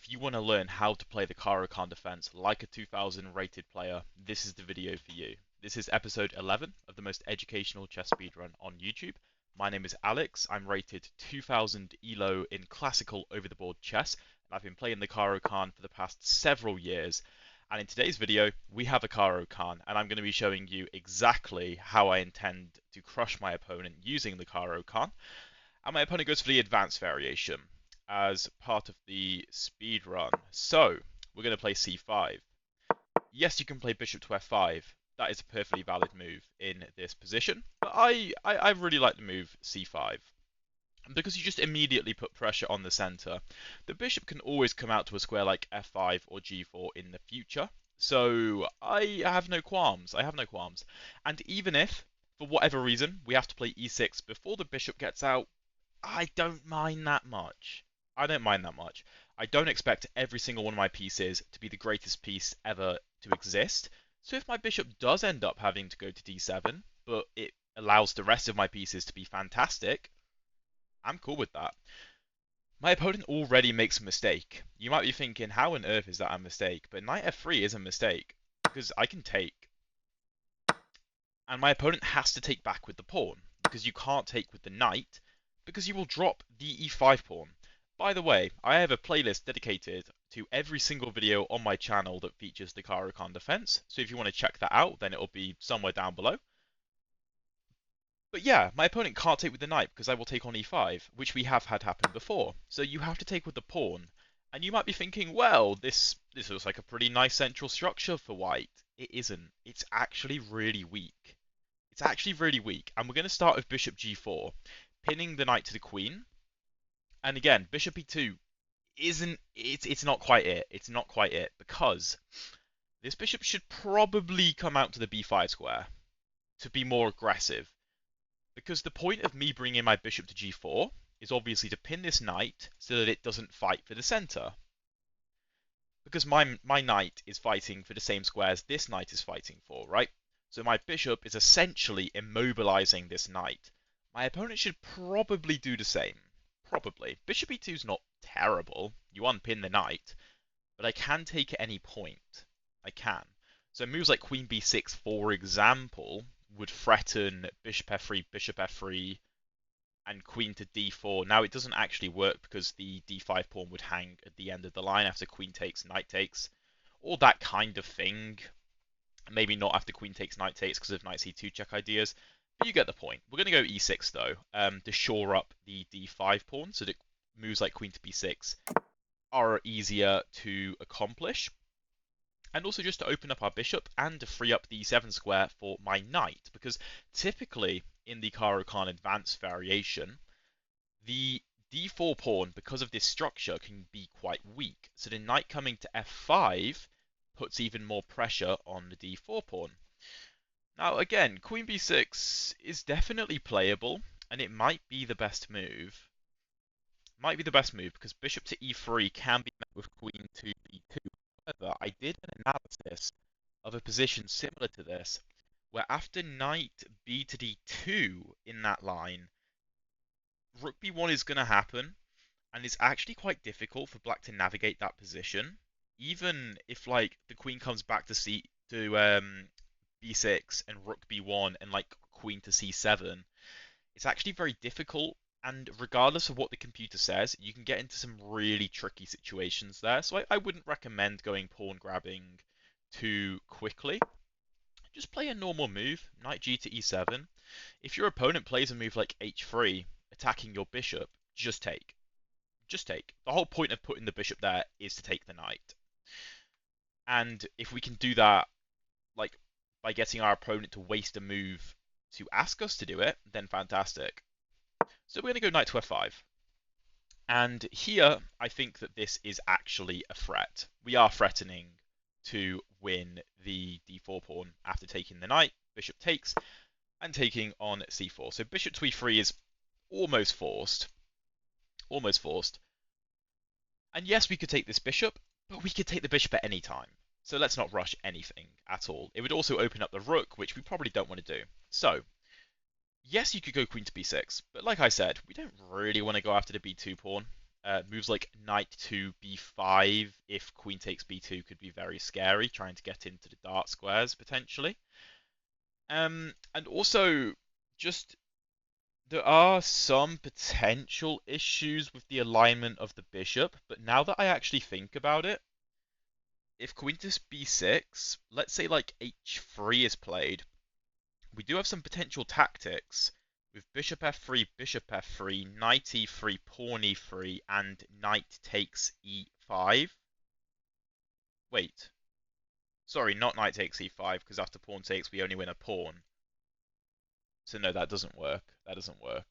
If you want to learn how to play the Caro Kann Defense like a 2000 rated player, this is the video for you. This is episode 11 of the most educational chess speedrun on YouTube. My name is Alex. I'm rated 2000 ELO in classical over-the-board chess, and I've been playing the Caro Kann for the past several years. And in today's video, we have a Caro Kann, and I'm going to be showing you exactly how I intend to crush my opponent using the Caro Kann. And my opponent goes for the advanced variation as part of the speed run. So we're going to play c5. Yes, you can play bishop to f5. That is a perfectly valid move in this position. But I really like the move c5 because you just immediately put pressure on the center. The bishop can always come out to a square like f5 or g4 in the future. So I have no qualms. I have no qualms. And even if, for whatever reason, we have to play e6 before the bishop gets out, I don't mind that much. I don't mind that much. I don't expect every single one of my pieces to be the greatest piece ever to exist. So if my bishop does end up having to go to d7, but it allows the rest of my pieces to be fantastic, I'm cool with that. My opponent already makes a mistake. You might be thinking, how on earth is that a mistake? But knight f3 is a mistake, because I can take. And my opponent has to take back with the pawn, because you can't take with the knight, because you will drop the e5 pawn. By the way, I have a playlist dedicated to every single video on my channel that features the Caro Kann Defense, so if you want to check that out, then it'll be somewhere down below. But yeah, my opponent can't take with the knight because I will take on e5, which we have had happen before. So you have to take with the pawn. And you might be thinking, well, this looks like a pretty nice central structure for white. It isn't. It's actually really weak. It's actually really weak. And we're going to start with bishop g4, pinning the knight to the queen. And again, bishop e2 it's not quite it. It's not quite it because this bishop should probably come out to the b5 square to be more aggressive. Because the point of me bringing my bishop to g4 is obviously to pin this knight so that it doesn't fight for the center. Because my knight is fighting for the same square as this knight is fighting for, right? So my bishop is essentially immobilizing this knight. My opponent should probably do the same. Probably. Bishop e2 is not terrible. You unpin the knight. But I can take at any point. I can. So moves like queen b6, for example, would threaten bishop f3, and queen to d4. Now, it doesn't actually work because the d5 pawn would hang at the end of the line after queen takes, knight takes, all that kind of thing. Maybe not after queen takes, knight takes because of knight c2 check ideas. But you get the point. We're going to go e6 though, to shore up the d5 pawn so that moves like queen to b6 are easier to accomplish. And also just to open up our bishop and to free up the e7 square for my knight. Because typically in the Caro Kann Advance Variation, the d4 pawn, because of this structure, can be quite weak. So the knight coming to f5 puts even more pressure on the d4 pawn. Now again, queen b6 is definitely playable, and it might be the best move. Might be the best move because bishop to e3 can be met with queen to b2. However, I did an analysis of a position similar to this, where after knight b to d2 in that line, rook b1 is going to happen, and it's actually quite difficult for black to navigate that position, even if like the queen comes back to b6 and rook b1 and like queen to c7. It's actually very difficult. And regardless of what the computer says, you can get into some really tricky situations there. So I wouldn't recommend going pawn grabbing too quickly. Just play a normal move, knight g to e7. If your opponent plays a move like h3, attacking your bishop, just take. Just take. The whole point of putting the bishop there is to take the knight. And if we can do that, like by getting our opponent to waste a move to ask us to do it, then fantastic. So we're going to go knight to f5. And here, I think that this is actually a threat. We are threatening to win the d4 pawn after taking the knight. Bishop takes, and taking on c4. So bishop to e3 is almost forced. Almost forced. And yes, we could take this bishop, but we could take the bishop at any time. So let's not rush anything at all. It would also open up the rook, which we probably don't want to do. So yes, you could go queen to b6, but like I said, we don't really want to go after the b2 pawn. Moves like knight to b5 if queen takes b2 could be very scary, trying to get into the dark squares potentially. And also, just there are some potential issues with the alignment of the bishop, but now that I actually think about it, if queen to b6, let's say like h3 is played, we do have some potential tactics with bishop f3, knight e3, pawn e3, and knight takes e5. Wait, sorry, not knight takes e5, because after pawn takes, we only win a pawn. So no, that doesn't work. That doesn't work.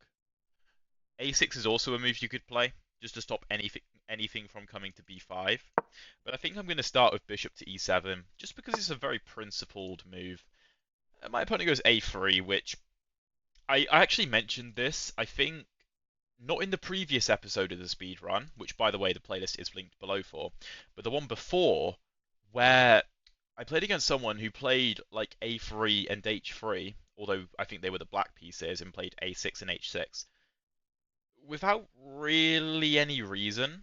a6 is also a move you could play, just to stop anything from coming to b5. But I think I'm going to start with bishop to e7, just because it's a very principled move. My opponent goes a3, which I actually mentioned this, I think, not in the previous episode of the speedrun, which, by the way, the playlist is linked below for, but the one before, where I played against someone who played like a3 and h3, although I think they were the black pieces, and played a6 and h6, without really any reason.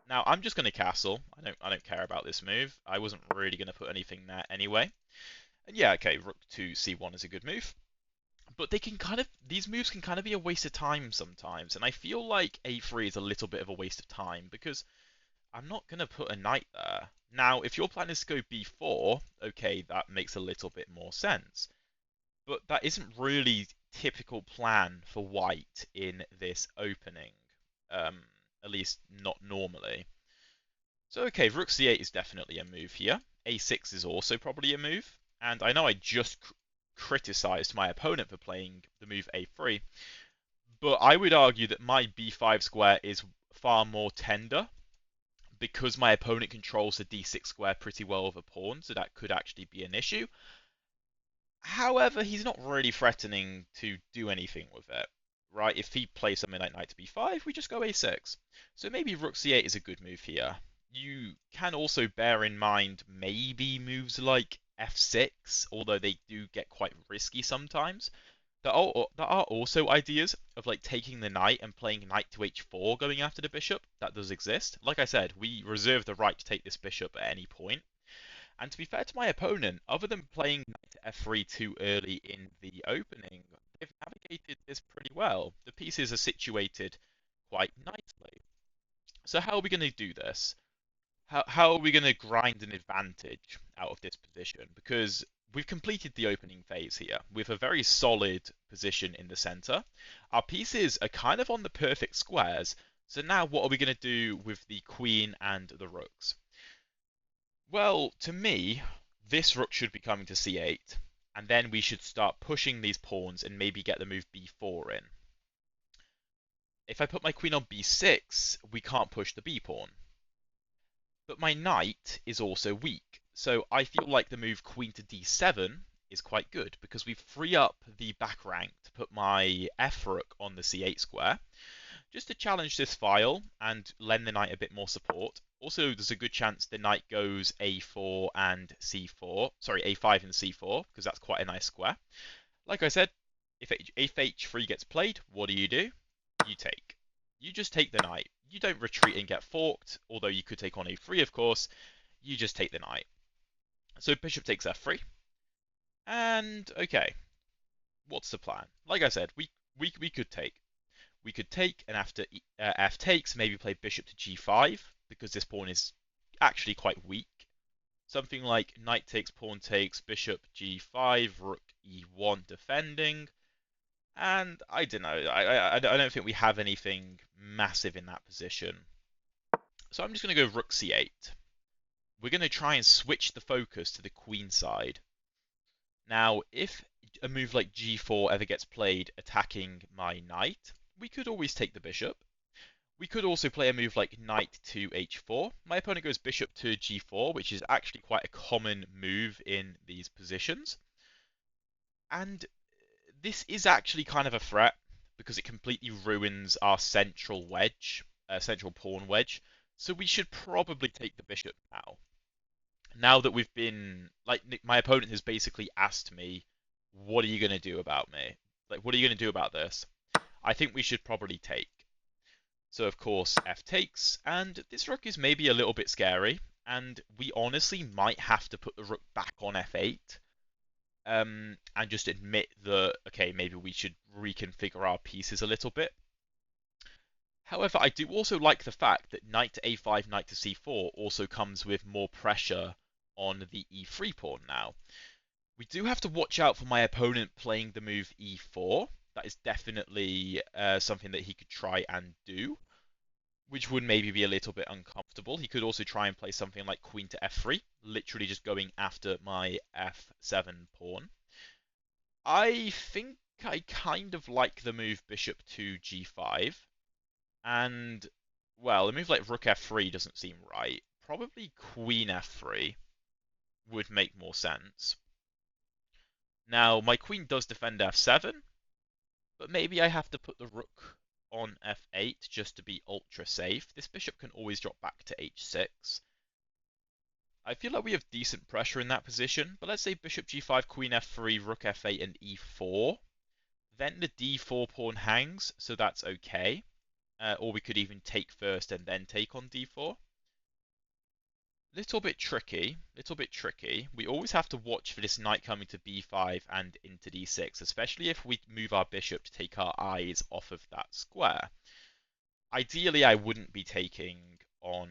Now, I'm just going to castle. I don't care about this move. I wasn't really going to put anything there anyway. And yeah, okay, rook to c1 is a good move. But these moves can kind of be a waste of time sometimes, and I feel like a3 is a little bit of a waste of time because I'm not going to put a knight there. Now, if your plan is to go b4, okay, that makes a little bit more sense. But that isn't really typical plan for white in this opening, at least not normally. So okay, rook c8 is definitely a move here. a6 is also probably a move, and I know I just criticized my opponent for playing the move a3, but I would argue that my b5 square is far more tender because my opponent controls the d6 square pretty well with a pawn, so that could actually be an issue. However, he's not really threatening to do anything with it, right? If he plays something like knight to b5, we just go a6. So maybe rook c8 is a good move here. You can also bear in mind maybe moves like f6, although they do get quite risky sometimes. There are also ideas of like taking the knight and playing knight to h4 going after the bishop. That does exist. Like I said, we reserve the right to take this bishop at any point. And to be fair to my opponent, other than playing knight to f3 too early in the opening, they've navigated this pretty well. The pieces are situated quite nicely. So how are we going to do this? How are we going to grind an advantage out of this position? Because we've completed the opening phase here with a very solid position in the center. Our pieces are kind of on the perfect squares. So now what are we going to do with the queen and the rooks? Well, to me, this rook should be coming to c8, and then we should start pushing these pawns and maybe get the move b4 in. If I put my queen on b6, we can't push the b pawn. But my knight is also weak, so I feel like the move queen to d7 is quite good because we free up the back rank to put my f rook on the c8 square, just to challenge this file and lend the knight a bit more support. Also, there's a good chance the knight goes a4 and c4, sorry, a5 and c4, because that's quite a nice square. Like I said, if h3 gets played, what do? You take. You just take the knight. You don't retreat and get forked, although you could take on a3, of course. You just take the knight. So bishop takes f3. And, okay, what's the plan? Like I said, we could take. We could take, and after f takes, maybe play bishop to g5, because this pawn is actually quite weak. Something like knight takes, pawn takes, bishop g5, rook e1 defending. And I don't know, I don't think we have anything massive in that position. So I'm just going to go rook c8. We're going to try and switch the focus to the queen side. Now, if a move like g4 ever gets played attacking my knight, we could always take the bishop. We could also play a move like knight to h4. My opponent goes bishop to g4, which is actually quite a common move in these positions. And this is actually kind of a threat because it completely ruins our central wedge, central pawn wedge. So we should probably take the bishop now. Now that we've been, like, my opponent has basically asked me, what are you going to do about me? Like, what are you going to do about this? I think we should probably take. So of course f takes, and this rook is maybe a little bit scary, and we honestly might have to put the rook back on f8, and just admit that, okay, maybe we should reconfigure our pieces a little bit. However, I do also like the fact that knight to a5, knight to c4 also comes with more pressure on the e3 pawn now. We do have to watch out for my opponent playing the move e4. That is definitely something that he could try and do, which would maybe be a little bit uncomfortable. He could also try and play something like queen to f3, literally just going after my f7 pawn. I think I kind of like the move bishop to g5, and, well, a move like rook f3 doesn't seem right. Probably queen f3 would make more sense. Now, my queen does defend f7, but maybe I have to put the rook on f8 just to be ultra safe. This bishop can always drop back to h6. I feel like we have decent pressure in that position, but let's say bishop g5, queen f3, rook f8, and e4. Then the d4 pawn hangs, so that's okay. Or we could even take first and then take on d4. Little bit tricky, little bit tricky. We always have to watch for this knight coming to b5 and into d6, especially if we move our bishop to take our eyes off of that square. Ideally, I wouldn't be taking on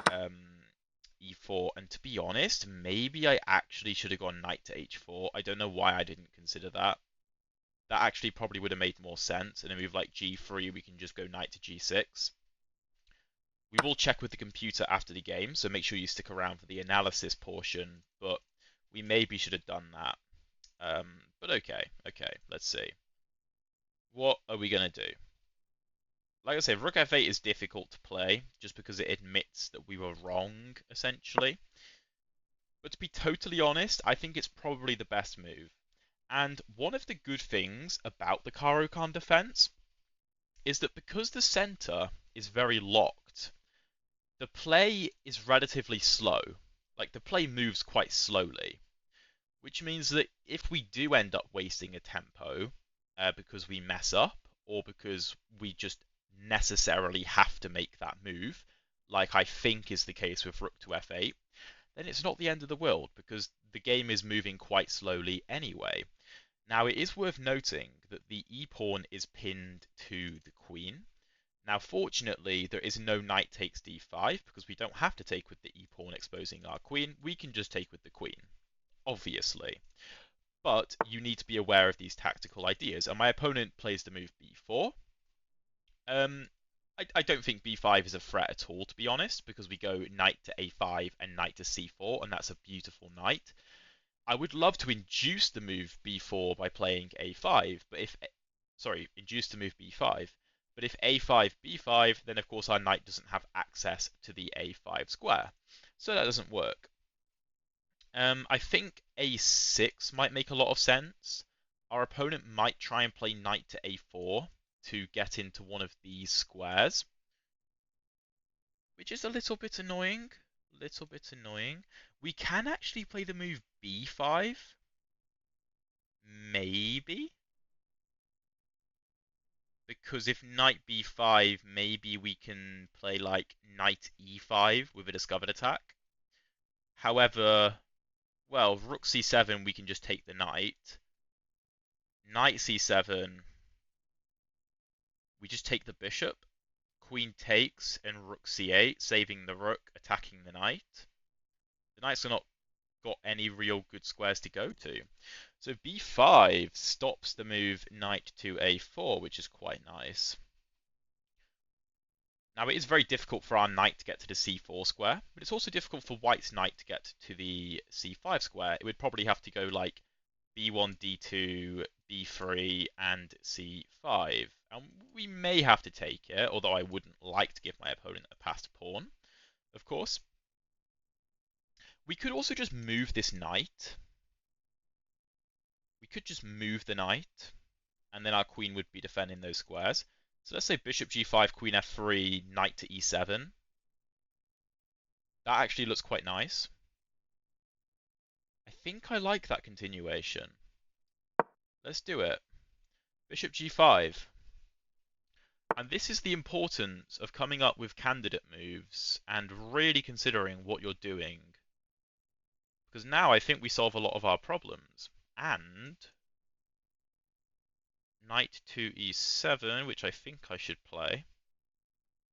e4, and to be honest, maybe I actually should have gone knight to h4. I don't know why I didn't consider that. That actually probably would have made more sense. In a move like g3, we can just go knight to g6. We will check with the computer after the game, so make sure you stick around for the analysis portion, but we maybe should have done that. But okay, let's see. What are we going to do? Like I said, rook f8 is difficult to play, just because it admits that we were wrong, essentially. But to be totally honest, I think it's probably the best move. And one of the good things about the Caro Kann defense is that because the center is very locked, the play is relatively slow. Like, the play moves quite slowly, which means that if we do end up wasting a tempo because we mess up, or because we just necessarily have to make that move, like I think is the case with rook to f8, then it's not the end of the world, because the game is moving quite slowly anyway. Now, it is worth noting that the e-pawn is pinned to the queen. Now, fortunately, there is no knight takes d5, because we don't have to take with the e-pawn exposing our queen. We can just take with the queen, obviously. But you need to be aware of these tactical ideas. And my opponent plays the move b4. I don't think b5 is a threat at all, to be honest, because we go knight to a5 and knight to c4, and that's a beautiful knight. I would love to induce the move b4 by playing a5, but induce the move b5. But if a5, b5, then of course our knight doesn't have access to the a5 square. So that doesn't work. I think a6 might make a lot of sense. Our opponent might try and play knight to a4 to get into one of these squares, which is a little bit annoying. We can actually play the move b5. Maybe. Because if knight b5, maybe we can play like knight e5 with a discovered attack. However, well, rook c7, we can just take the knight. Knight c7, we just take the bishop. Queen takes and rook c8, saving the rook, attacking the knight. The knight's not got any real good squares to go to. So b5 stops the move knight to a4, which is quite nice. Now, it is very difficult for our knight to get to the c4 square, but it's also difficult for white's knight to get to the c5 square. It would probably have to go like b1, d2, b3, and c5. And we may have to take it, although I wouldn't like to give my opponent a passed pawn, of course. We could also just move this knight. We could just move the knight, and then our queen would be defending those squares. So let's say bishop g5, queen f3, knight to e7. That actually looks quite nice. I think I like that continuation. Let's do it. Bishop g5. And this is the importance of coming up with candidate moves and really considering what you're doing. Because now I think we solve a lot of our problems. And knight to e7, which I think I should play.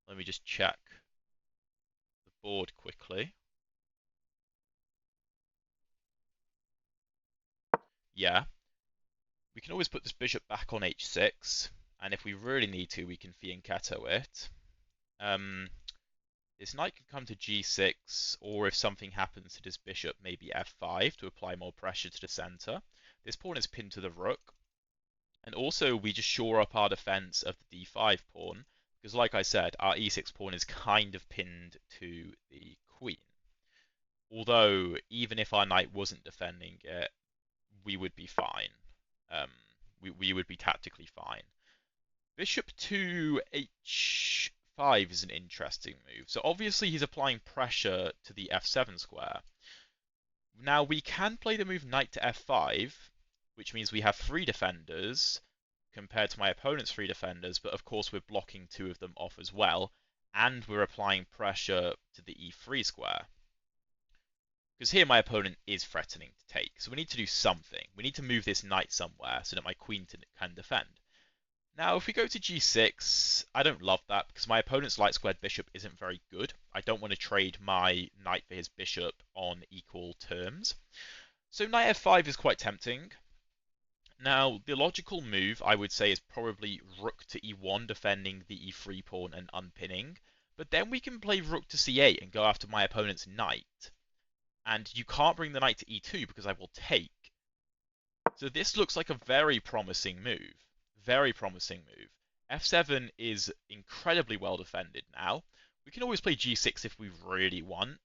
Let me just check the board quickly. Yeah, we can always put this bishop back on h6, and if we really need to, we can fianchetto it. This knight could come to g6, or if something happens to this bishop, maybe f5 to apply more pressure to the center. This pawn is pinned to the rook, and also we just shore up our defense of the d5 pawn, because like I said, our e6 pawn is kind of pinned to the queen. Although, even if our knight wasn't defending it, we would be fine. Um, we would be tactically fine. Bishop to h5 is an interesting move. So obviously he's applying pressure to the f7 square. Now we can play the move knight to f5, which means we have 3 defenders compared to my opponent's 3 defenders, but of course we're blocking 2 of them off as well, and we're applying pressure to the e3 square. Because here my opponent is threatening to take, so we need to do something. We need to move this knight somewhere so that my queen can defend. Now, if we go to g6, I don't love that because my opponent's light squared bishop isn't very good. I don't want to trade my knight for his bishop on equal terms. So knight f5 is quite tempting. Now, the logical move, I would say, is probably rook to e1, defending the e3 pawn and unpinning. But then we can play rook to c8 and go after my opponent's knight. And you can't bring the knight to e2 because I will take. So this looks like a very promising move. Very promising move. f7 is incredibly well defended now. We can always play g6 if we really want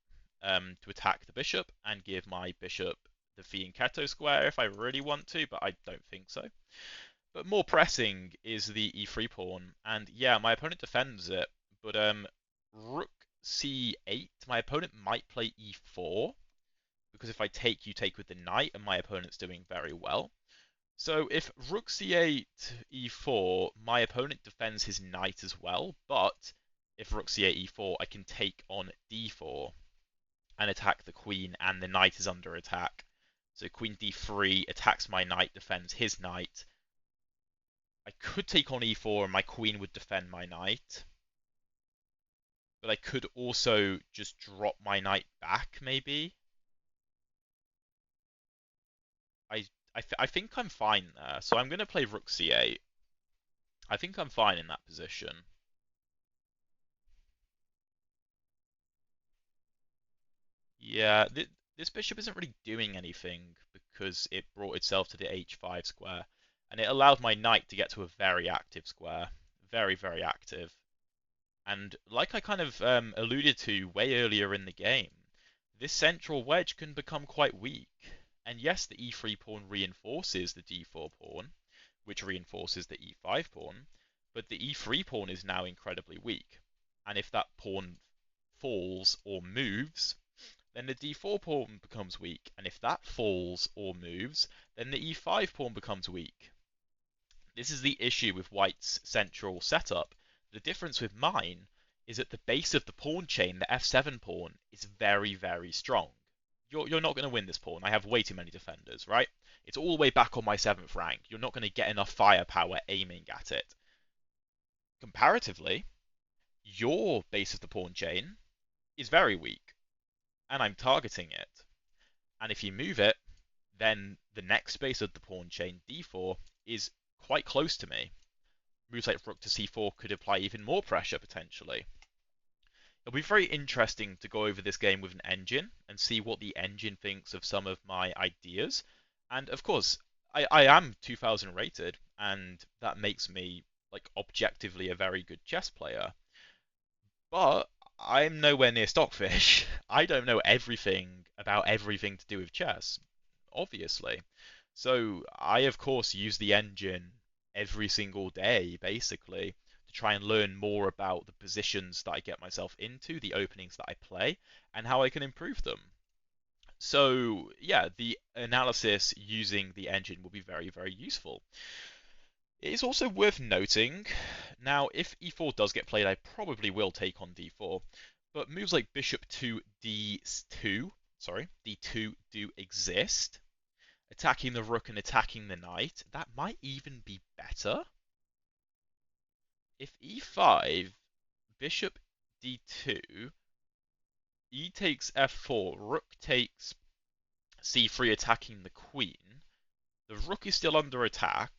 to attack the bishop and give my bishop the fianchetto square if I really want to, but I don't think so. But more pressing is the e3 pawn, and yeah, my opponent defends it, but rook c8, my opponent might play e4, because if I take, you take with the knight, and my opponent's doing very well. So if rook c8, e4, my opponent defends his knight as well, but if rook c8, e4, I can take on d4 and attack the queen, and the knight is under attack. So queen d3 attacks my knight, defends his knight. I could take on e4 and my queen would defend my knight. But I could also just drop my knight back, maybe. I think I'm fine there. So I'm going to play rook c8. I think I'm fine in that position. Yeah, this bishop isn't really doing anything because it brought itself to the h5 square. And it allowed my knight to get to a very active square. Very, very active. And like I kind of alluded to way earlier in the game, this central wedge can become quite weak. And yes, the e3 pawn reinforces the d4 pawn, which reinforces the e5 pawn, but the e3 pawn is now incredibly weak. And if that pawn falls or moves, then the d4 pawn becomes weak. And if that falls or moves, then the e5 pawn becomes weak. This is the issue with White's central setup. The difference with mine is at the base of the pawn chain, the f7 pawn is very, very strong. You're not going to win this pawn. I have way too many defenders, right? It's all the way back on my 7th rank. You're not going to get enough firepower aiming at it. Comparatively, your base of the pawn chain is very weak, and I'm targeting it. And if you move it, then the next base of the pawn chain, d4, is quite close to me. Moves like rook to c4 could apply even more pressure, potentially. It'll be very interesting to go over this game with an engine and see what the engine thinks of some of my ideas. And of course, I am 2000 rated, and that makes me like objectively a very good chess player. But I'm nowhere near Stockfish. I don't know everything about everything to do with chess, obviously. So I, of course, use the engine every single day, basically, to try and learn more about the positions that I get myself into, the openings that I play, and how I can improve them. So, yeah, the analysis using the engine will be very, very useful. It is also worth noting, now if e4 does get played, I probably will take on d4, but moves like bishop to d2, d2 do exist. Attacking the rook and attacking the knight, that might even be better. If e5, bishop d2, e takes f4, rook takes c3 attacking the queen, the rook is still under attack,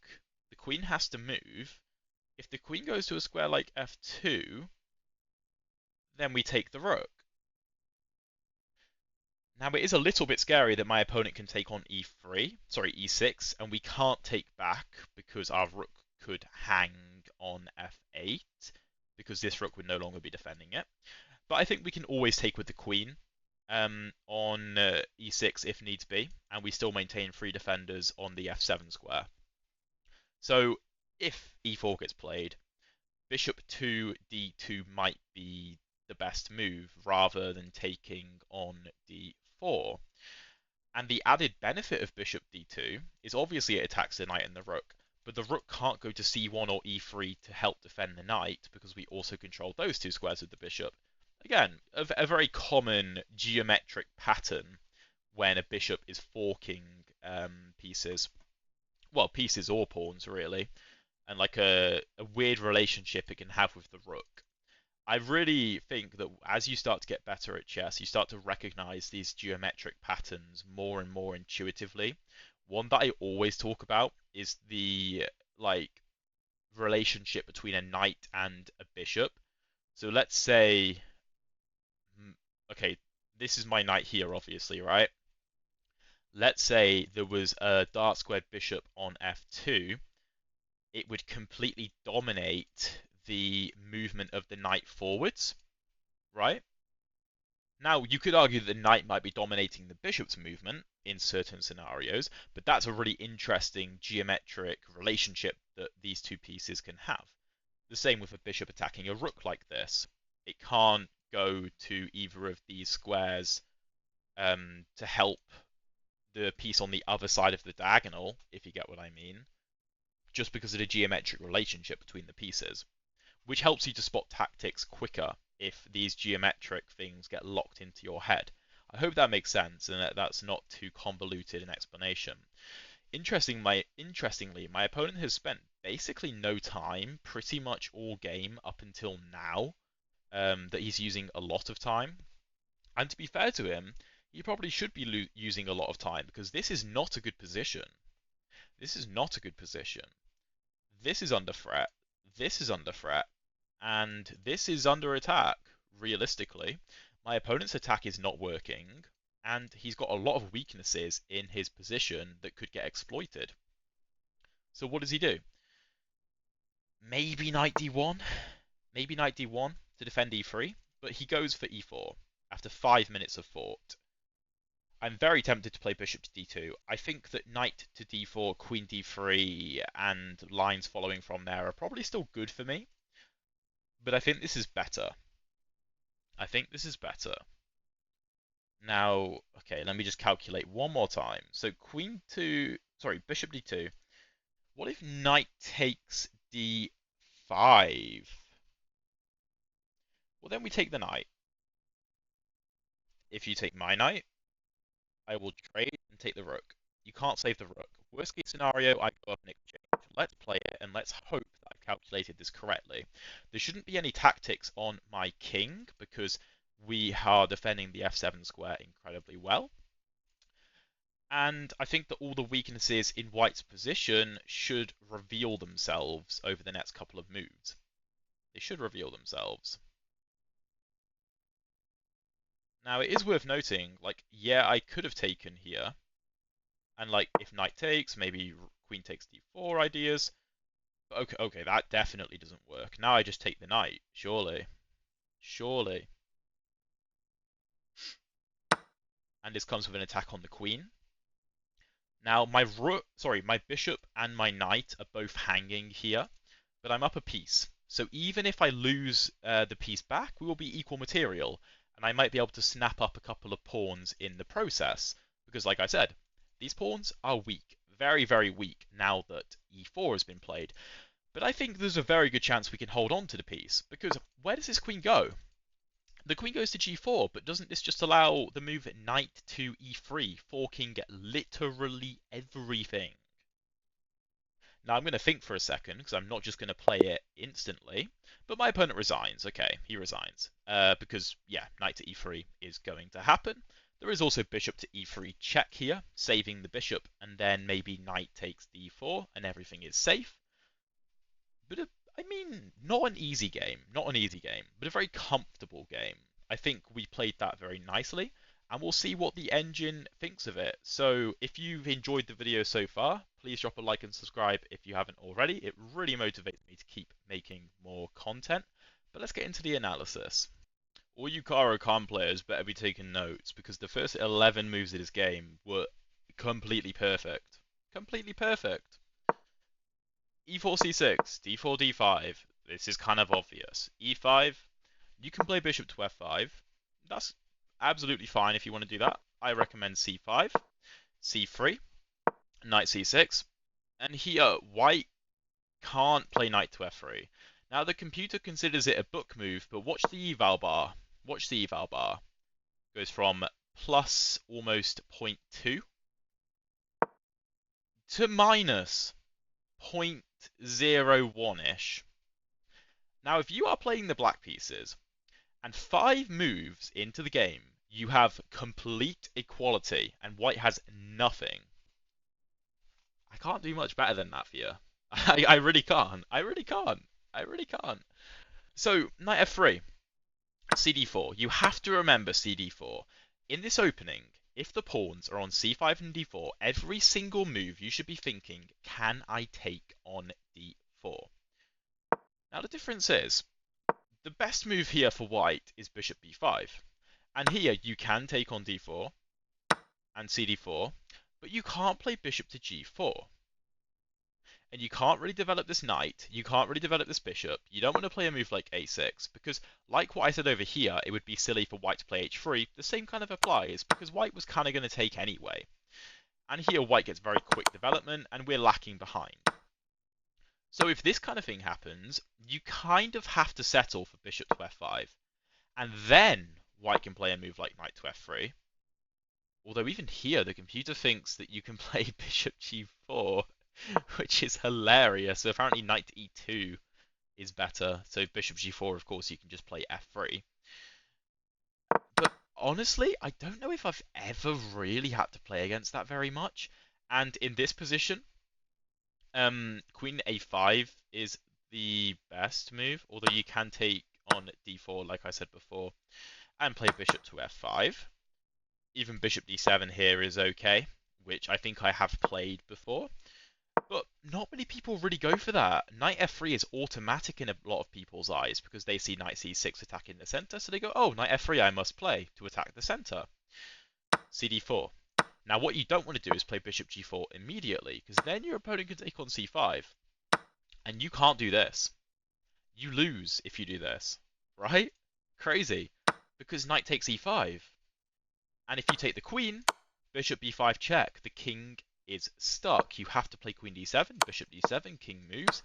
the queen has to move. If the queen goes to a square like f2, then we take the rook. Now it is a little bit scary that my opponent can take on e6, and we can't take back because our rook could hang on f8, because this rook would no longer be defending it. But I think we can always take with the queen on e6 if needs be, and we still maintain three defenders on the f7 square. So if e4 gets played, bishop to d2 might be the best move rather than taking on d4. And the added benefit of bishop d2 is obviously it attacks the knight and the rook, but the rook can't go to c1 or e3 to help defend the knight because we also control those two squares with the bishop. Again, a very common geometric pattern when a bishop is forking pieces. Well, pieces or pawns, really. And like a weird relationship it can have with the rook. I really think that as you start to get better at chess, you start to recognize these geometric patterns more and more intuitively. One that I always talk about is the relationship between a knight and a bishop. So let's say, okay, this is my knight here, obviously, right? Let's say there was a dark squared bishop on f2. It would completely dominate the movement of the knight forwards, right? Now, you could argue that the knight might be dominating the bishop's movement in certain scenarios, but that's a really interesting geometric relationship that these two pieces can have. The same with a bishop attacking a rook like this. It can't go to either of these squares to help the piece on the other side of the diagonal, if you get what I mean, just because of the geometric relationship between the pieces, which helps you to spot tactics quicker if these geometric things get locked into your head. I hope that makes sense and that that's not too convoluted an explanation. Interestingly, my opponent has spent basically no time, pretty much all game up until now, that he's using a lot of time. And to be fair to him, he probably should be using a lot of time because this is not a good position. This is not a good position. This is under threat. This is under threat. And this is under attack, realistically. My opponent's attack is not working, and he's got a lot of weaknesses in his position that could get exploited. So what does he do? Maybe knight d1? Maybe knight d1 to defend e3, but he goes for e4 after 5 minutes of thought. I'm very tempted to play bishop to d2. I think that knight to d4, queen d3, and lines following from there are probably still good for me. But I think this is better. I think this is better. Now, okay, let me just calculate one more time. So bishop d2. What if knight takes d5? Well, then we take the knight. If you take my knight, I will trade and take the rook. You can't save the rook. Worst case scenario, I go up in exchange. Let's play it, and let's hope that I've calculated this correctly. There shouldn't be any tactics on my king, because we are defending the f7 square incredibly well. And I think that all the weaknesses in white's position should reveal themselves over the next couple of moves. They should reveal themselves. Now, it is worth noting, yeah, I could have taken here. And, if knight takes, maybe queen takes d4 ideas. But okay, that definitely doesn't work. Now I just take the knight, surely. Surely. And this comes with an attack on the queen. Now, my bishop and my knight are both hanging here, but I'm up a piece. So even if I lose the piece back, we will be equal material. And I might be able to snap up a couple of pawns in the process. Because like I said, these pawns are weak, very, very weak now that e4 has been played. But I think there's a very good chance we can hold on to the piece, because where does this queen go? The queen goes to g4, but doesn't this just allow the move knight to e3, forking literally everything? Now I'm going to think for a second, because I'm not just going to play it instantly. But my opponent resigns. Okay, he resigns. Because, yeah, knight to e3 is going to happen. There is also bishop to e3 check here, saving the bishop, and then maybe knight takes d4, and everything is safe. But, I mean, not an easy game. Not an easy game, but a very comfortable game. I think we played that very nicely, and we'll see what the engine thinks of it. So if you've enjoyed the video so far, please drop a like and subscribe if you haven't already. It really motivates me to keep making more content. But let's get into the analysis. All you Caro Kann players better be taking notes, because the first 11 moves of this game were completely perfect. Completely perfect. e4 c6, d4 d5. This is kind of obvious. e5, you can play bishop to f5. That's absolutely fine if you want to do that. I recommend c5, c3, knight c6. And here, white can't play knight to f3. Now, the computer considers it a book move, but watch the eval bar. Watch the eval bar. Goes from plus almost 0.2 to minus 0.01-ish. Now, if you are playing the black pieces, and 5 moves into the game, you have complete equality, and white has nothing. I can't do much better than that for you. I really can't. I really can't. I really can't. So, knight f3, cd4. You have to remember cd4. In this opening, if the pawns are on c5 and d4, every single move you should be thinking, can I take on d4? Now, the difference is, the best move here for white is bishop b5. And here you can take on d4 and cd4, but you can't play bishop to g4. And you can't really develop this knight, you can't really develop this bishop. You don't want to play a move like a6, because like what I said over here, it would be silly for white to play h3. The same kind of applies, because white was kind of going to take anyway. And here white gets very quick development, and we're lacking behind. So if this kind of thing happens, you kind of have to settle for bishop to f5. And then white can play a move like knight to f3. Although even here, the computer thinks that you can play bishop g4, which is hilarious. So apparently knight to e2 is better. So bishop g4, of course, you can just play f3. But honestly, I don't know if I've ever really had to play against that very much. And in this position, queen a5 is the best move, although you can take on d4, like I said before, and play bishop to f5. Even bishop d7 here is okay, which I think I have played before. But not many people really go for that. Knight f3 is automatic in a lot of people's eyes, because they see knight c6 attacking the center, so they go, oh, knight f3 I must play to attack the center. cd4. Now, what you don't want to do is play bishop g4 immediately, because then your opponent can take on c5. And you can't do this. You lose if you do this, right? Crazy. Because knight takes e5. And if you take the queen, bishop b5 check. The king is stuck. You have to play queen d7, bishop d7, king moves.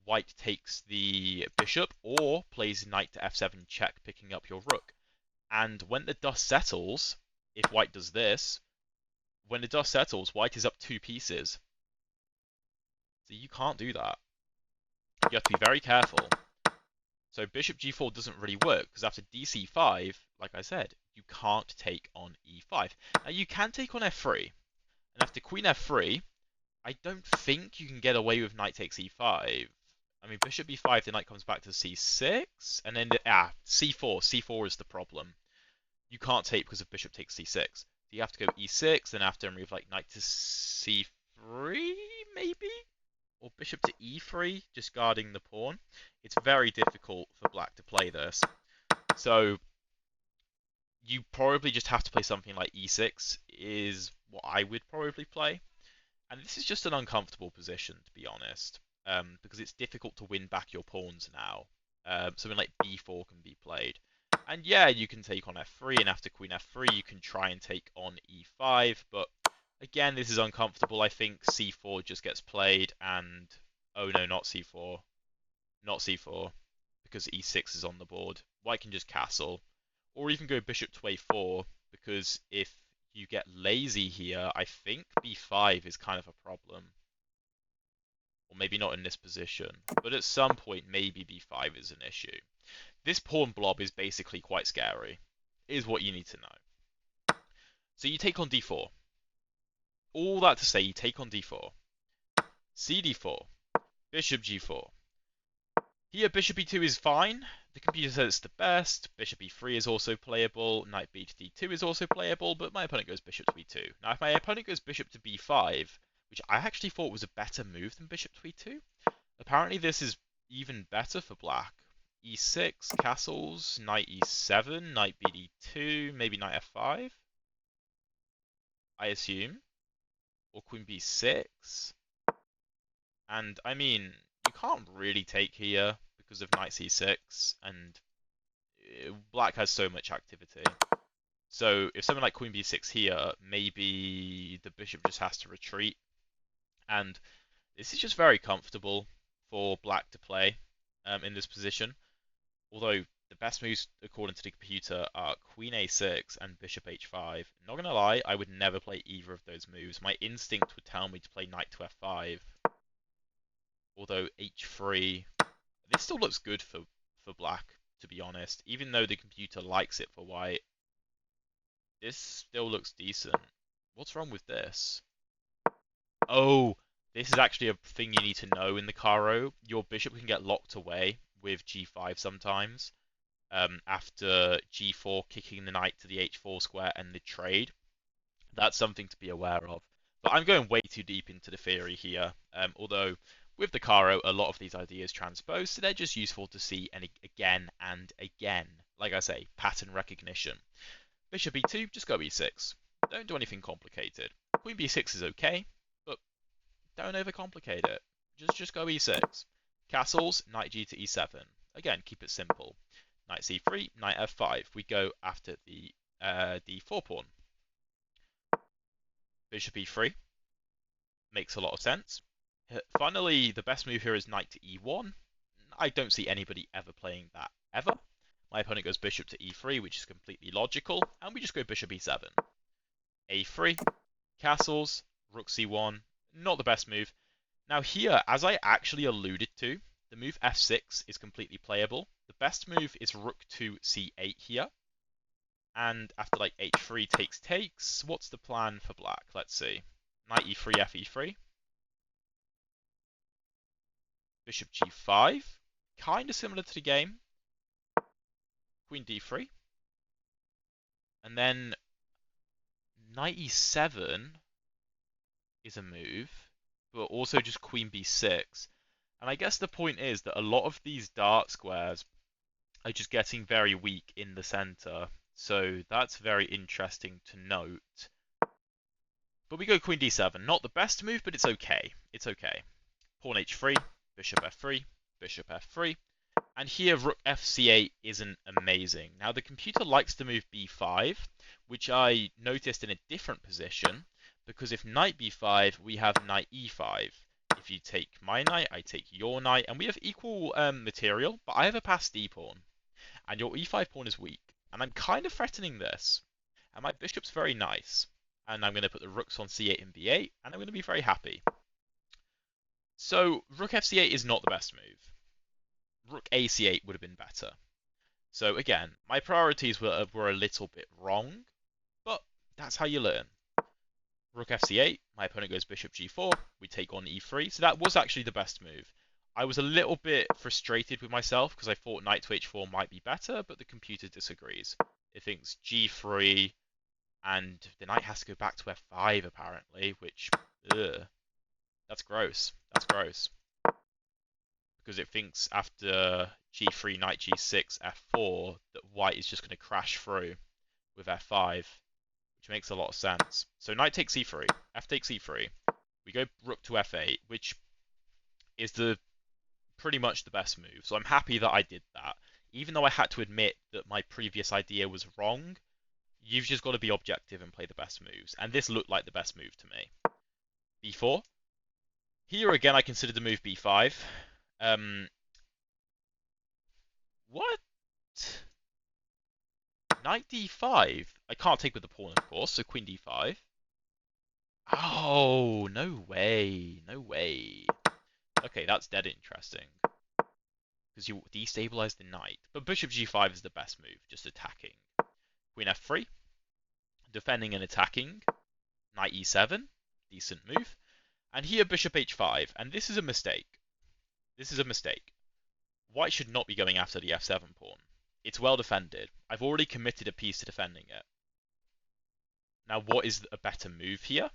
White takes the bishop, or plays knight to f7 check, picking up your rook. And when the dust settles, if white does this, when the dust settles, white is up 2 pieces. So you can't do that. You have to be very careful. So bishop g4 doesn't really work, because after dc5, like I said, you can't take on e5. Now you can take on f3. And after queen f3, I don't think you can get away with knight takes e5. I mean, bishop b5, the knight comes back to c6, and then c4. c4 is the problem. You can't take because of bishop takes c6. So you have to go e6, then after move like knight to c3, maybe? Or bishop to e3, just guarding the pawn. It's very difficult for black to play this. So you probably just have to play something like e6, is what I would probably play. And this is just an uncomfortable position, to be honest, because it's difficult to win back your pawns now. Something like b4 can be played. And yeah, you can take on f3, and after queen f3, you can try and take on e5, but Again, this is uncomfortable. I think c4 just gets played and... Oh no, not c4. Not c4. Because e6 is on the board. White can just castle. Or even go bishop to a4. Because if you get lazy here, I think b5 is kind of a problem. Or maybe not in this position. But at some point, maybe b5 is an issue. This pawn blob is basically quite scary. Is what you need to know. So you take on d4. All that to say, you take on d4. cd4. Bishop g4. Here, bishop e2 is fine. The computer says it's the best. Bishop e3 is also playable. Knight b to d2 is also playable, but my opponent goes bishop to e2. Now, if my opponent goes bishop to b5, which I actually thought was a better move than bishop to e2, apparently this is even better for black. e6, castles, knight e7, knight b d2, maybe knight f5, I assume. Or queen b6. And, I mean, you can't really take here because of knight c6, and black has so much activity. So if something like queen b6 here, maybe the bishop just has to retreat. And this is just very comfortable for black to play in this position. Although the best moves, according to the computer, are queen a6 and bishop h5. Not gonna lie, I would never play either of those moves. My instinct would tell me to play knight to f5. Although h3, this still looks good for black, to be honest. Even though the computer likes it for white, this still looks decent. What's wrong with this? Oh, this is actually a thing you need to know in the Caro. Your bishop can get locked away with g5 sometimes. After g4 kicking the knight to the h4 square and the trade. That's something to be aware of. But I'm going way too deep into the theory here. Although with the Caro, a lot of these ideas transpose, so they're just useful to see and again and again. Like I say, pattern recognition. Bishop e2, just go e6. Don't do anything complicated. Queen b6 is okay, but don't overcomplicate it. Just go e6. Castles, knight g to e7. Again, keep it simple. Knight c3, knight f5. We go after the d4 pawn. Bishop e3. Makes a lot of sense. Finally, the best move here is knight to e1. I don't see anybody ever playing that, ever. My opponent goes bishop to e3, which is completely logical, and we just go bishop e7. a3, castles, rook c1, not the best move. Now here, as I actually alluded to, the move f6 is completely playable. The best move is rook to c8 here. And after like h3 takes, what's the plan for black? Let's see. Knight e3, f e3. Bishop g5. Kind of similar to the game. Queen d3. And then knight e7 is a move, but also just queen b6. And I guess the point is that a lot of these dark squares are just getting very weak in the center. So that's very interesting to note. But we go queen d7. Not the best move, but it's okay. It's okay. Pawn h3, bishop f3, bishop f3. And here rook fc8 isn't amazing. Now the computer likes to move b5, which I noticed in a different position, because if knight b5, we have knight e5. If you take my knight, I take your knight, and we have equal material, but I have a passed d pawn, and your e5 pawn is weak. And I'm kind of threatening this. And my bishop's very nice. And I'm going to put the rooks on c8 and b8, and I'm going to be very happy. So rook fc8 is not the best move. Rook ac8 would have been better. So again, my priorities were a little bit wrong, but that's how you learn. Rook fc8, my opponent goes bishop g4, we take on e3, so that was actually the best move. I was a little bit frustrated with myself because I thought knight to h4 might be better, but the computer disagrees. It thinks g3, and the knight has to go back to f5 apparently, which, ugh, that's gross. That's gross. Because it thinks after g3, knight g6, f4, that white is just going to crash through with f5, which makes a lot of sense. So knight takes e3, f takes e3, we go rook to f8, which is pretty much the best move. So I'm happy that I did that. Even though I had to admit that my previous idea was wrong, You've just got to be objective and play the best moves. And this looked like the best move to me. b4. Here again, I consider the move b5. What? Knight d5. I can't take with the pawn, of course, so queen d5. Oh, no way. No way. Okay, that's dead interesting. Because you destabilize the knight. But bishop g5 is the best move, just attacking. Queen f3. Defending and attacking. Knight e7. Decent move. And here bishop h5. And this is a mistake. This is a mistake. White should not be going after the f7 pawn. It's well defended. I've already committed a piece to defending it. Now, what is a better move here?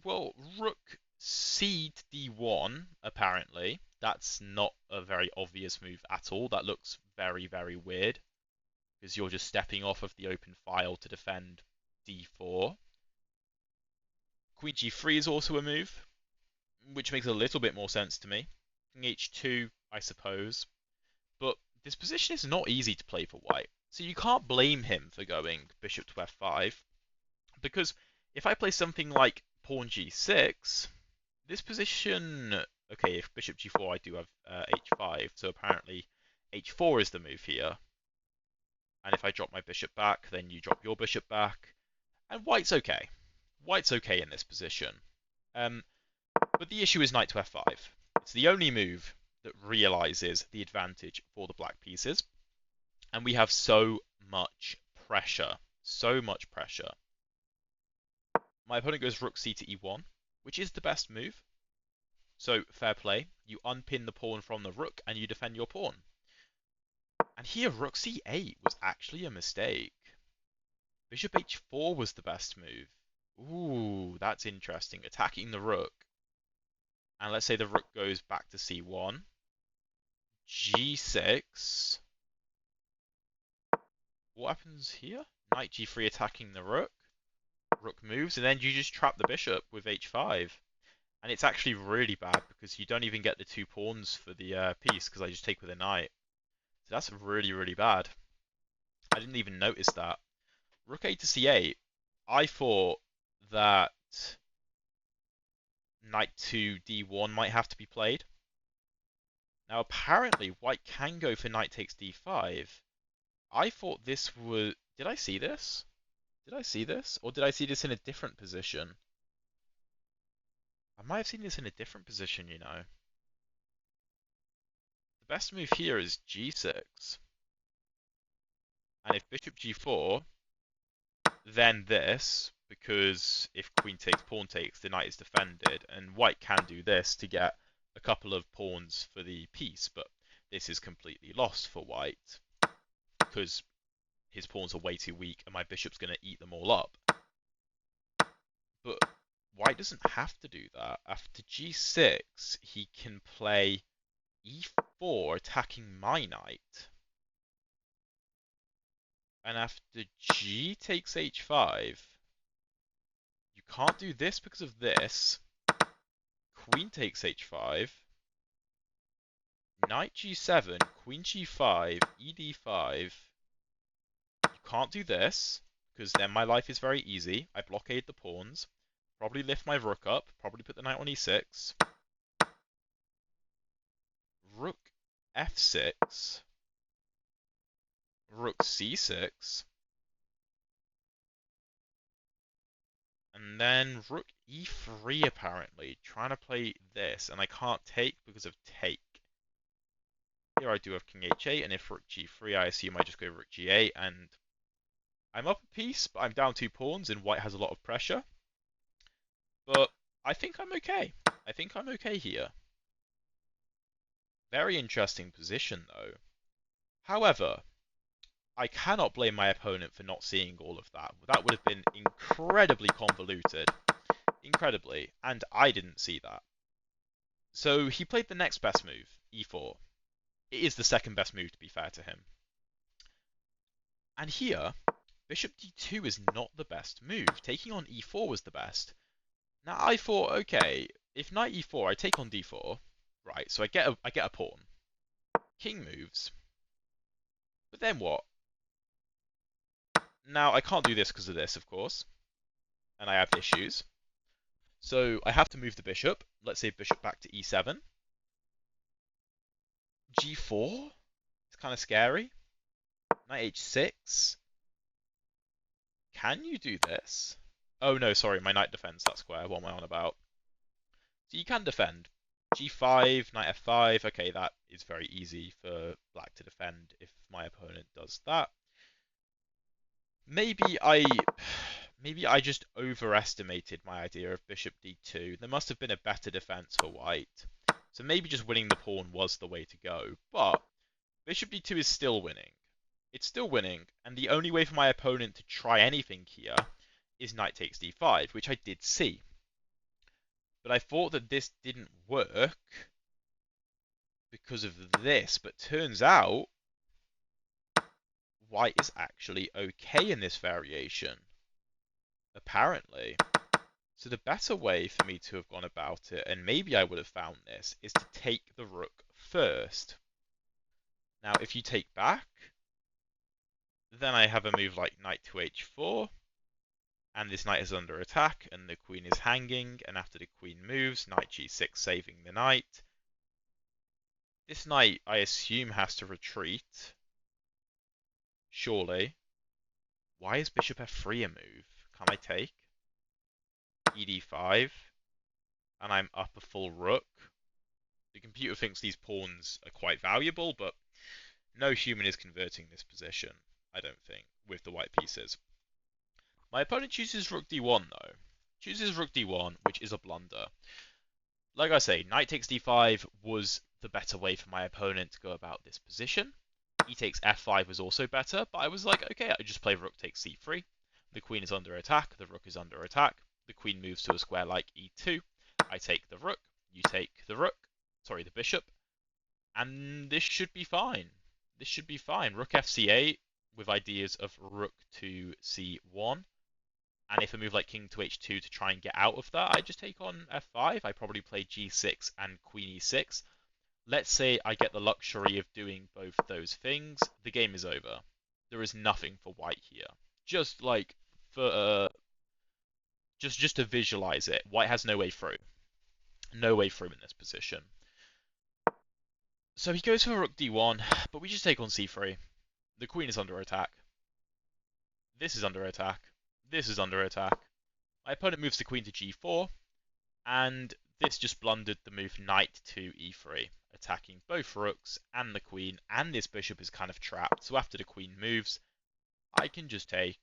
Well, rook c d1, apparently. That's not a very obvious move at all. That looks very, very weird. Because you're just stepping off of the open file to defend d4. Queen g3 is also a move, which makes a little bit more sense to me. King h2, I suppose. But this position is not easy to play for white. So you can't blame him for going bishop to f5. Because if I play something like pawn g6, this position... Okay, if bishop g4, I do have h5. So apparently h4 is the move here. And if I drop my bishop back, then you drop your bishop back. And white's okay. White's okay in this position. But the issue is knight to f5. It's the only move that realizes the advantage for the black pieces. And we have so much pressure. So much pressure. My opponent goes rook c to e1, which is the best move. So, fair play. You unpin the pawn from the rook and you defend your pawn. And here, rook c8 was actually a mistake. Bishop h4 was the best move. Ooh, that's interesting. Attacking the rook. And let's say the rook goes back to c1. g6. What happens here? Knight g3 attacking the rook. Rook moves, and then you just trap the bishop with h5. And it's actually really bad because you don't even get the two pawns for the piece because I just take with a knight. So that's really, really bad. I didn't even notice that. Rook a to c8. I thought that knight to d1 might have to be played. Now apparently white can go for knight takes d5. I thought this was... Did I see this? Did I see this? Or did I see this in a different position? I might have seen this in a different position, you know. The best move here is g6. And if bishop g4, then this, because if queen takes, pawn takes, the knight is defended. And white can do this to get a couple of pawns for the piece, but this is completely lost for white. Because his pawns are way too weak and my bishop's going to eat them all up. But white doesn't have to do that. After g6, he can play e4 attacking my knight. And after g takes h5, you can't do this because of this. Queen takes h5. Knight g7, queen g5, ed5. You can't do this, because then my life is very easy. I blockade the pawns. Probably lift my rook up. Probably put the knight on e6. Rook f6. Rook c6. And then rook e3 apparently. Trying to play this, and I can't take because of take. Here I do have king h8, and if rook g3, I assume I just go rook g8, and I'm up a piece, but I'm down 2 pawns, and white has a lot of pressure. But I think I'm okay. I think I'm okay here. Very interesting position, though. However, I cannot blame my opponent for not seeing all of that. That would have been incredibly convoluted. Incredibly. And I didn't see that. So he played the next best move, e4. It is the second best move, to be fair to him. And here, bishop d2 is not the best move. Taking on e4 was the best. Now I thought, okay, if knight e4, I take on d4, right? So I get a pawn. King moves. But then what? Now, I can't do this because of this, of course, and I have issues. So I have to move the bishop. Let's say bishop back to e7. g4? It's kind of scary. Knight h6. Can you do this? Oh no, sorry, my knight defends that square. What am I on about? So you can defend. g5, knight f5. Okay, that is very easy for black to defend if my opponent does that. Maybe I just overestimated my idea of bishop d2. There must have been a better defense for white. So maybe just winning the pawn was the way to go. But bishop d2 is still winning. It's still winning, and the only way for my opponent to try anything here is knight takes d5, which I did see. But I thought that this didn't work because of this, but turns out white is actually okay in this variation, apparently. So the better way for me to have gone about it, and maybe I would have found this, is to take the rook first. Now, if you take back, then I have a move like knight to h4, and this knight is under attack, and the queen is hanging, and after the queen moves, knight g6 saving the knight. This knight, I assume, has to retreat. Surely. Why is bishop f3 a move? Can I take? ed5, and I'm up a full rook. The computer thinks these pawns are quite valuable, but no human is converting this position, I don't think, with the white pieces. My opponent chooses rook d1, though. Chooses rook d1, which is a blunder. Like I say, knight takes d5 was the better way for my opponent to go about this position. E takes f5 was also better, but I was like, okay, I just play rook takes c3. The queen is under attack, the rook is under attack. The queen moves to a square like e2. I take the rook, you take the bishop, and this should be fine. This should be fine. Rook fc8 with ideas of rook to c1. And if I move like king to h2 to try and get out of that, I just take on f5. I probably play g6 and queen e6. Let's say I get the luxury of doing both those things. The game is over. There is nothing for white here. Just like for just to visualize it, white has no way through. No way through in this position. So he goes for rook d1, but we just take on c3. The queen is under attack. This is under attack. This is under attack. My opponent moves the queen to g4, and this just blundered the move knight to e3, attacking both rooks and the queen, and this bishop is kind of trapped. So after the queen moves, I can just take,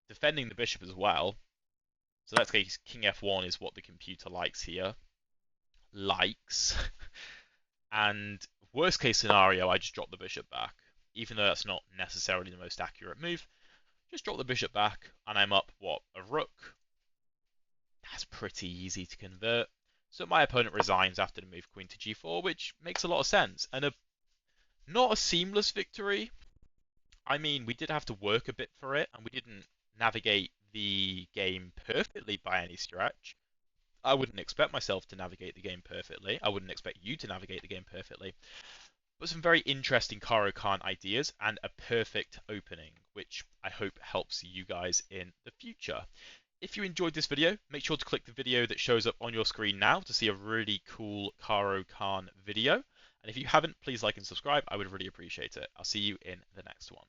defending the bishop as well. So let's say king f1 is what the computer likes here. Likes. And worst case scenario, I just drop the bishop back. Even though that's not necessarily the most accurate move. Just drop the bishop back, and I'm up, what, a rook? That's pretty easy to convert. So my opponent resigns after the move queen to g4, which makes a lot of sense. And not a seamless victory. I mean, we did have to work a bit for it, and we didn't navigate the game perfectly by any stretch. I wouldn't expect myself to navigate the game perfectly. I wouldn't expect you to navigate the game perfectly. But some very interesting Caro Kann ideas and a perfect opening, which I hope helps you guys in the future. If you enjoyed this video, make sure to click the video that shows up on your screen now to see a really cool Caro Kann video. And if you haven't, please like and subscribe. I would really appreciate it. I'll see you in the next one.